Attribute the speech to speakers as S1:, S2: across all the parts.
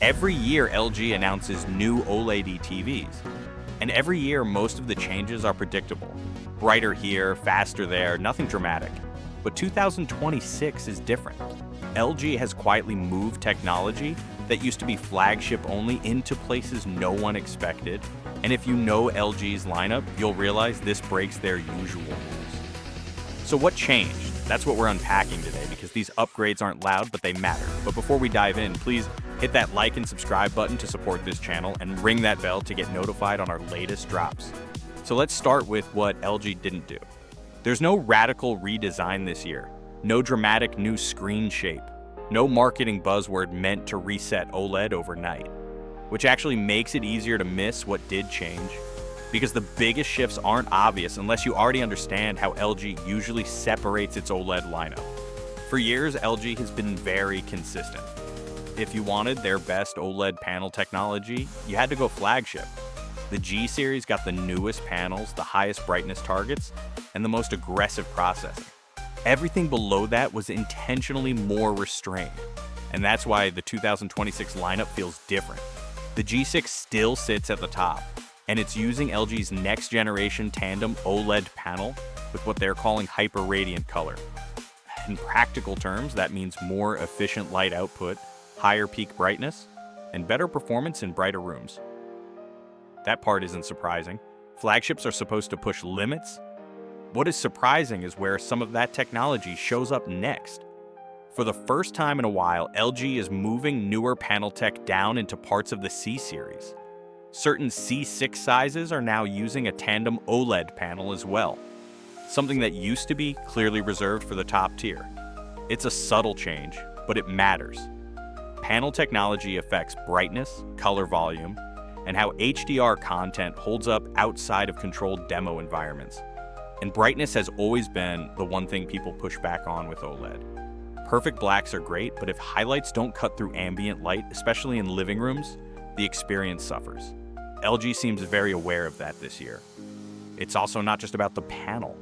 S1: Every year, LG announces new OLED TVs. And every year, most of the changes are predictable. Brighter here, faster there, nothing dramatic. But 2026 is different. LG has quietly moved technology that used to be flagship only into places no one expected. And if you know LG's lineup, you'll realize this breaks their usual rules. So what changed? That's what we're unpacking today, because these upgrades aren't loud, but they matter. But before we dive in, please hit that like and subscribe button to support this channel and ring that bell to get notified on our latest drops. So let's start with what LG didn't do. There's no radical redesign this year, no dramatic new screen shape, no marketing buzzword meant to reset OLED overnight, which actually makes it easier to miss what did change, because the biggest shifts aren't obvious unless you already understand how LG usually separates its OLED lineup. For years, LG has been very consistent. If you wanted their best OLED panel technology, you had to go flagship. The G series got the newest panels, the highest brightness targets, and the most aggressive processing. Everything below that was intentionally more restrained, and that's why the 2026 lineup feels different. The G6 still sits at the top, and it's using LG's next generation tandem OLED panel with what they're calling hyper radiant color. In practical terms, that means more efficient light output, higher peak brightness, and better performance in brighter rooms. That part isn't surprising. Flagships are supposed to push limits. What is surprising is where some of that technology shows up next. For the first time in a while, LG is moving newer panel tech down into parts of the C series. Certain C6 sizes are now using a tandem OLED panel as well, something that used to be clearly reserved for the top tier. It's a subtle change, but it matters. Panel technology affects brightness, color volume, and how HDR content holds up outside of controlled demo environments. And brightness has always been the one thing people push back on with OLED. Perfect blacks are great, but if highlights don't cut through ambient light, especially in living rooms, the experience suffers. LG seems very aware of that this year. It's also not just about the panel.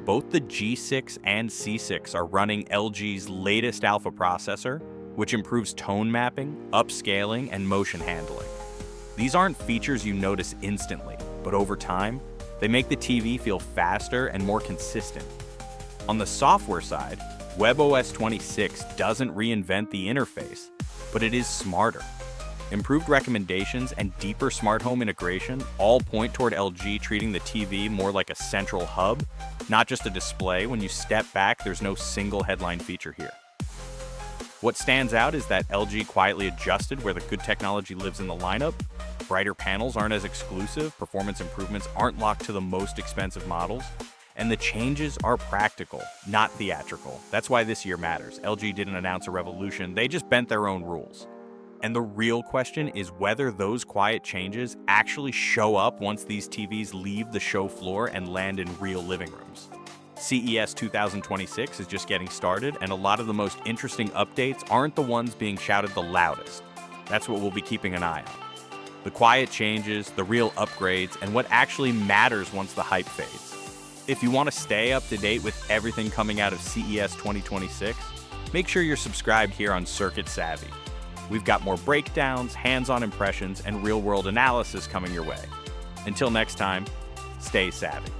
S1: Both the G6 and C6 are running LG's latest alpha processor, which improves tone mapping, upscaling, and motion handling. These aren't features you notice instantly, but over time, they make the TV feel faster and more consistent. On the software side, WebOS 26 doesn't reinvent the interface, but it is smarter. Improved recommendations and deeper smart home integration all point toward LG treating the TV more like a central hub, not just a display. When you step back, there's no single headline feature here. What stands out is that LG quietly adjusted where the good technology lives in the lineup. Brighter panels aren't as exclusive, performance improvements aren't locked to the most expensive models, and the changes are practical, not theatrical. That's why this year matters. LG didn't announce a revolution, they just bent their own rules. And the real question is whether those quiet changes actually show up once these TVs leave the show floor and land in real living rooms. CES 2026 is just getting started, and a lot of the most interesting updates aren't the ones being shouted the loudest. That's what we'll be keeping an eye on. The quiet changes, the real upgrades, and what actually matters once the hype fades. If you want to stay up to date with everything coming out of CES 2026, make sure you're subscribed here on Circuit Savvy. We've got more breakdowns, hands-on impressions, and real-world analysis coming your way. Until next time, stay savvy.